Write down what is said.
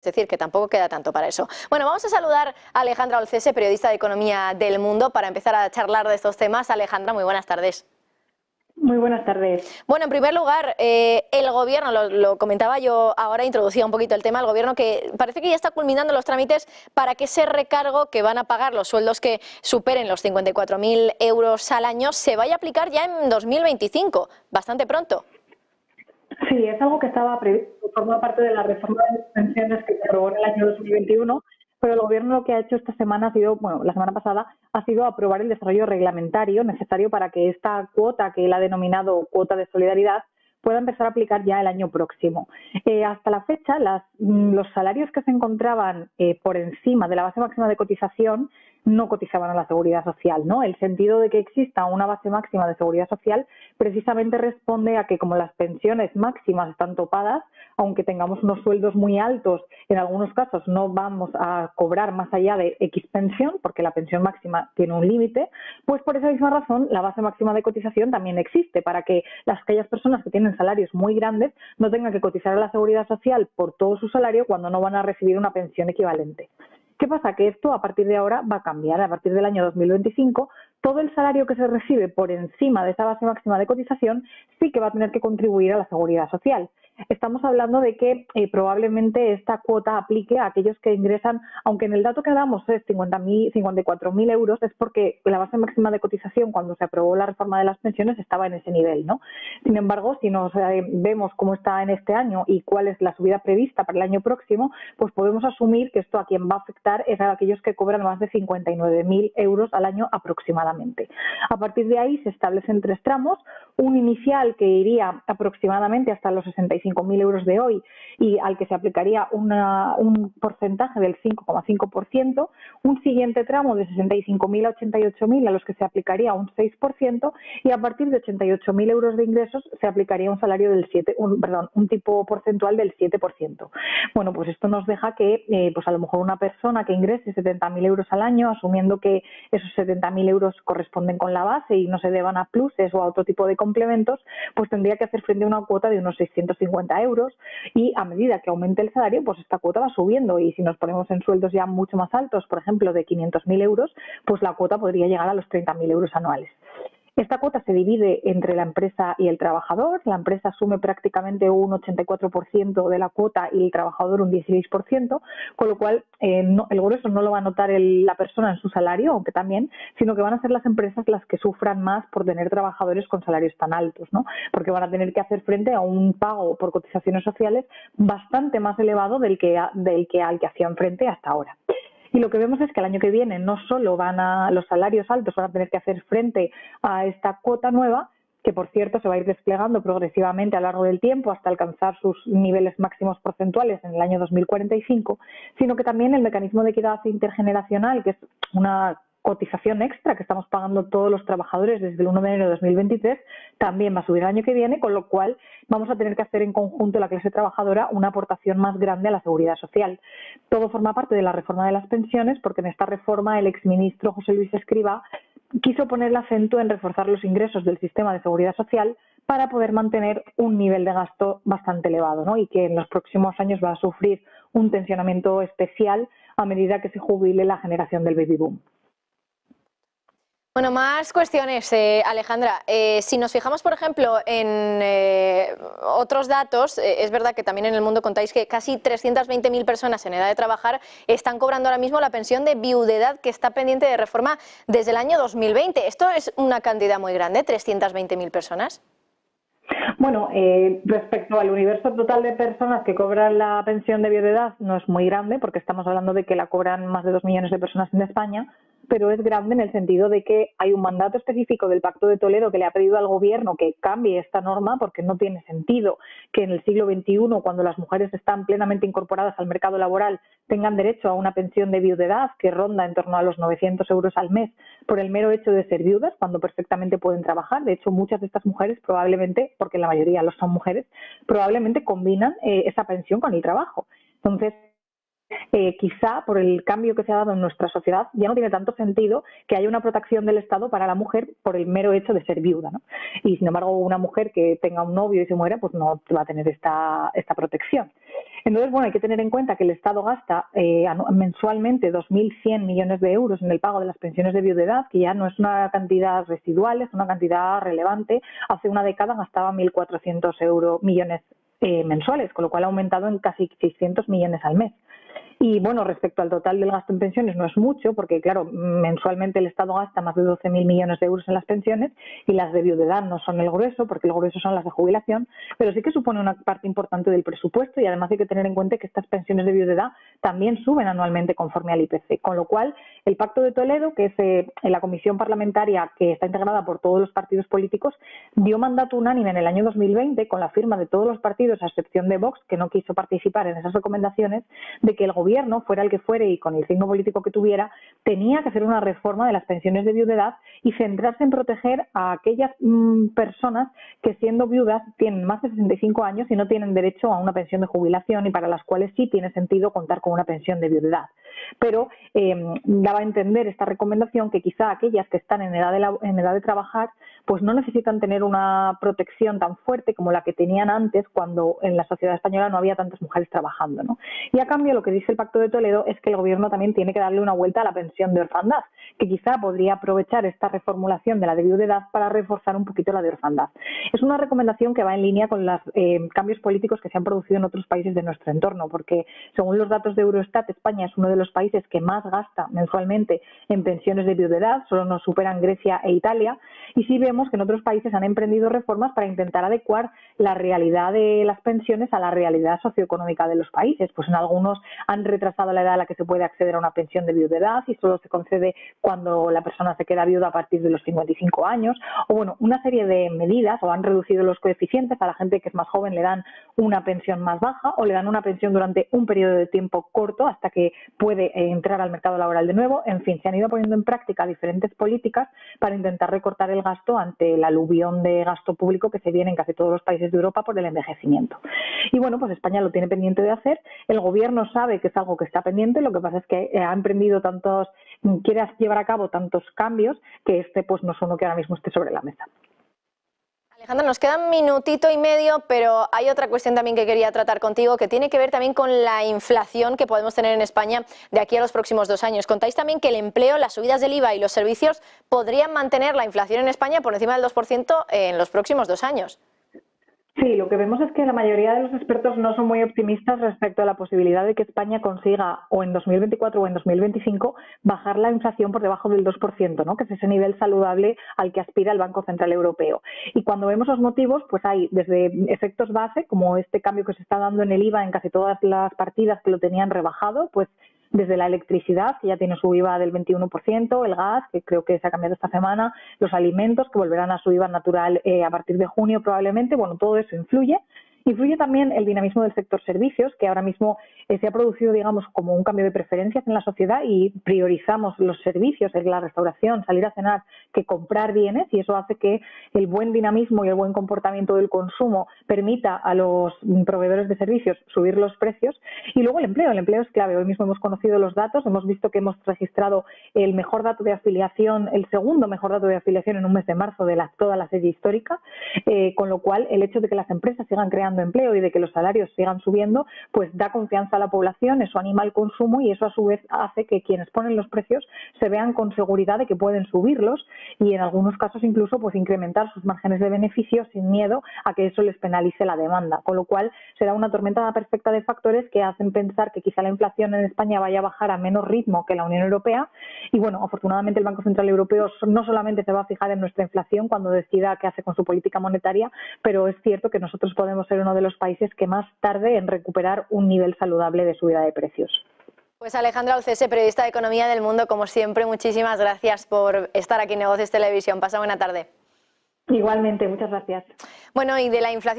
Es decir, que tampoco queda tanto para eso. Bueno, vamos a saludar a Alejandra Olcese, periodista de Economía del Mundo, para empezar a charlar de estos temas. Alejandra, muy buenas tardes. Muy buenas tardes. Bueno, en primer lugar, el Gobierno, lo comentaba yo ahora, introducía un poquito el tema, el Gobierno que parece que ya está culminando los trámites para que ese recargo que van a pagar los sueldos que superen los 54.000 euros al año se vaya a aplicar ya en 2025, bastante pronto. Sí, es algo que estaba previsto, forma parte de la reforma de pensiones que se aprobó en el año 2021, pero el Gobierno lo que ha hecho esta semana ha sido, bueno, la semana pasada, ha sido aprobar el desarrollo reglamentario necesario para que esta cuota, que él ha denominado cuota de solidaridad, pueda empezar a aplicar ya el año próximo. Hasta la fecha, los salarios que se encontraban por encima de la base máxima de cotización no cotizaban a la Seguridad Social, ¿no? El sentido de que exista una base máxima de Seguridad Social precisamente responde a que, como las pensiones máximas están topadas, aunque tengamos unos sueldos muy altos, en algunos casos no vamos a cobrar más allá de X pensión, porque la pensión máxima tiene un límite, pues por esa misma razón la base máxima de cotización también existe, para que aquellas personas que tienen salarios muy grandes no tengan que cotizar a la Seguridad Social por todo su salario cuando no van a recibir una pensión equivalente. ¿Qué pasa? Que esto a partir de ahora va a cambiar. A partir del año 2025, todo el salario que se recibe por encima de esa base máxima de cotización sí que va a tener que contribuir a la Seguridad Social. Estamos hablando de que probablemente esta cuota aplique a aquellos que ingresan, aunque en el dato que damos es 54.000 euros, es porque la base máxima de cotización cuando se aprobó la reforma de las pensiones estaba en ese nivel, ¿no? Sin embargo, si nos vemos cómo está en este año y cuál es la subida prevista para el año próximo, pues podemos asumir que esto a quien va a afectar es a aquellos que cobran más de 59.000 euros al año aproximadamente. A partir de ahí se establecen tres tramos, un inicial que iría aproximadamente hasta los 65.000 euros de hoy y al que se aplicaría un porcentaje del 5,5%, un siguiente tramo de 65.000 a 88.000 a los que se aplicaría un 6% y a partir de 88.000 euros de ingresos se aplicaría un salario del un tipo porcentual del 7%. Bueno, pues esto nos deja que pues a lo mejor una persona que ingrese 70.000 euros al año, asumiendo que esos 70.000 euros corresponden con la base y no se deban a pluses o a otro tipo de complementos, pues tendría que hacer frente a una cuota de unos 650 euros y a medida que aumente el salario, pues esta cuota va subiendo y si nos ponemos en sueldos ya mucho más altos, por ejemplo de 500.000 euros, pues la cuota podría llegar a los 30.000 euros anuales. Esta cuota se divide entre la empresa y el trabajador. La empresa asume prácticamente un 84% de la cuota y el trabajador un 16%, con lo cual el grueso no lo va a notar la persona en su salario, aunque también, sino que van a ser las empresas las que sufran más por tener trabajadores con salarios tan altos, ¿no? Porque van a tener que hacer frente a un pago por cotizaciones sociales bastante más elevado del que al que hacían frente hasta ahora. Y lo que vemos es que el año que viene no solo los salarios altos van a tener que hacer frente a esta cuota nueva, que por cierto se va a ir desplegando progresivamente a lo largo del tiempo hasta alcanzar sus niveles máximos porcentuales en el año 2045, sino que también el mecanismo de equidad intergeneracional, que es una cotización extra que estamos pagando todos los trabajadores desde el 1 de enero de 2023, también va a subir el año que viene, con lo cual vamos a tener que hacer en conjunto la clase trabajadora una aportación más grande a la Seguridad Social. Todo forma parte de la reforma de las pensiones, porque en esta reforma el exministro José Luis Escrivá quiso poner el acento en reforzar los ingresos del sistema de Seguridad Social para poder mantener un nivel de gasto bastante elevado, ¿no? Y que en los próximos años va a sufrir un tensionamiento especial a medida que se jubile la generación del baby boom. Bueno, más cuestiones, Alejandra. Si nos fijamos, por ejemplo, en otros datos, es verdad que también en el mundo contáis que casi 320.000 personas en edad de trabajar están cobrando ahora mismo la pensión de viudedad que está pendiente de reforma desde el año 2020. ¿Esto es una cantidad muy grande, 320.000 personas? Bueno, respecto al universo total de personas que cobran la pensión de viudedad no es muy grande, porque estamos hablando de que la cobran más de 2 millones de personas en España, pero es grande en el sentido de que hay un mandato específico del Pacto de Toledo que le ha pedido al Gobierno que cambie esta norma, porque no tiene sentido que en el siglo XXI, cuando las mujeres están plenamente incorporadas al mercado laboral, tengan derecho a una pensión de viudedad que ronda en torno a los 900 euros al mes por el mero hecho de ser viudas, cuando perfectamente pueden trabajar. De hecho, muchas de estas mujeres probablemente, porque la mayoría lo son mujeres, probablemente combinan esa pensión con el trabajo. Entonces, quizá por el cambio que se ha dado en nuestra sociedad ya no tiene tanto sentido que haya una protección del Estado para la mujer por el mero hecho de ser viuda, ¿no? Y sin embargo una mujer que tenga un novio y se muera pues no va a tener esta protección. Entonces, bueno, hay que tener en cuenta que el Estado gasta mensualmente 2.100 millones de euros en el pago de las pensiones de viudedad, que ya no es una cantidad residual, es una cantidad relevante. Hace una década gastaba 1.400 millones mensuales, con lo cual ha aumentado en casi 600 millones al mes. Y bueno, respecto al total del gasto en pensiones no es mucho, porque claro, mensualmente el Estado gasta más de 12.000 millones de euros en las pensiones y las de viudedad no son el grueso, porque el grueso son las de jubilación, pero sí que supone una parte importante del presupuesto y además hay que tener en cuenta que estas pensiones de viudedad también suben anualmente conforme al IPC, con lo cual el Pacto de Toledo, que es la comisión parlamentaria que está integrada por todos los partidos políticos, dio mandato unánime en el año 2020 con la firma de todos los partidos, a excepción de Vox, que no quiso participar en esas recomendaciones, de que el gobierno, fuera el que fuere y con el signo político que tuviera, tenía que hacer una reforma de las pensiones de viudedad y centrarse en proteger a aquellas personas que siendo viudas tienen más de 65 años y no tienen derecho a una pensión de jubilación y para las cuales sí tiene sentido contar con una pensión de viudedad. Pero daba a entender esta recomendación que quizá aquellas que están en edad de trabajar pues no necesitan tener una protección tan fuerte como la que tenían antes cuando en la sociedad española no había tantas mujeres trabajando, ¿no? Y a cambio lo que dice el Pacto de Toledo es que el gobierno también tiene que darle una vuelta a la pensión de orfandad, que quizá podría aprovechar esta reformulación de la de viudedad para reforzar un poquito la de orfandad. Es una recomendación que va en línea con los cambios políticos que se han producido en otros países de nuestro entorno, porque según los datos de Eurostat, España es uno de los países que más gasta mensualmente en pensiones de viudedad, solo nos superan Grecia e Italia, y sí vemos que en otros países han emprendido reformas para intentar adecuar la realidad de las pensiones a la realidad socioeconómica de los países. Pues en algunos han retrasado la edad a la que se puede acceder a una pensión de viudedad y solo se concede cuando la persona se queda viuda a partir de los 55 años, o bueno, una serie de medidas, o han reducido los coeficientes, a la gente que es más joven le dan una pensión más baja o le dan una pensión durante un periodo de tiempo corto hasta que puede entrar al mercado laboral de nuevo. En fin, se han ido poniendo en práctica diferentes políticas para intentar recortar el gasto ante el aluvión de gasto público que se viene en casi todos los países de Europa por el envejecimiento. Y bueno, pues España lo tiene pendiente de hacer, el gobierno sabe que es algo que está pendiente, lo que pasa es que ha emprendido quiere llevar a cabo tantos cambios que pues no es uno que ahora mismo esté sobre la mesa. Alejandra, nos queda un minutito y medio, pero hay otra cuestión también que quería tratar contigo, que tiene que ver también con la inflación que podemos tener en España de aquí a los próximos 2 años. Contáis también que el empleo, las subidas del IVA y los servicios podrían mantener la inflación en España por encima del 2% en los próximos 2 años. Sí, lo que vemos es que la mayoría de los expertos no son muy optimistas respecto a la posibilidad de que España consiga o en 2024 o en 2025 bajar la inflación por debajo del 2%, ¿no? Que es ese nivel saludable al que aspira el Banco Central Europeo. Y cuando vemos los motivos, pues hay desde efectos base, como este cambio que se está dando en el IVA en casi todas las partidas que lo tenían rebajado, pues desde la electricidad, que ya tiene su IVA del 21%, el gas, que creo que se ha cambiado esta semana, los alimentos, que volverán a su IVA natural a partir de junio probablemente. Bueno, todo eso influye. Influye también el dinamismo del sector servicios, que ahora mismo se ha producido, digamos, como un cambio de preferencias en la sociedad y priorizamos los servicios, la restauración, salir a cenar, que comprar bienes, y eso hace que el buen dinamismo y el buen comportamiento del consumo permita a los proveedores de servicios subir los precios. Y luego el empleo es clave. Hoy mismo hemos conocido los datos, hemos visto que hemos registrado el mejor dato de afiliación, el segundo mejor dato de afiliación en un mes de marzo de toda la serie histórica, con lo cual el hecho de que las empresas sigan creando empleo y de que los salarios sigan subiendo, pues da confianza a la población, eso anima el consumo y eso a su vez hace que quienes ponen los precios se vean con seguridad de que pueden subirlos y en algunos casos incluso pues incrementar sus márgenes de beneficio sin miedo a que eso les penalice la demanda, con lo cual será una tormenta perfecta de factores que hacen pensar que quizá la inflación en España vaya a bajar a menos ritmo que la Unión Europea y bueno, afortunadamente el Banco Central Europeo no solamente se va a fijar en nuestra inflación cuando decida qué hace con su política monetaria, pero es cierto que nosotros podemos ser uno de los países que más tarde en recuperar un nivel saludable de subida de precios. Pues Alejandra Alcese, periodista de Economía del Mundo, como siempre, muchísimas gracias por estar aquí en Negocios Televisión. Pasa buena tarde. Igualmente, muchas gracias. Bueno, y de la inflación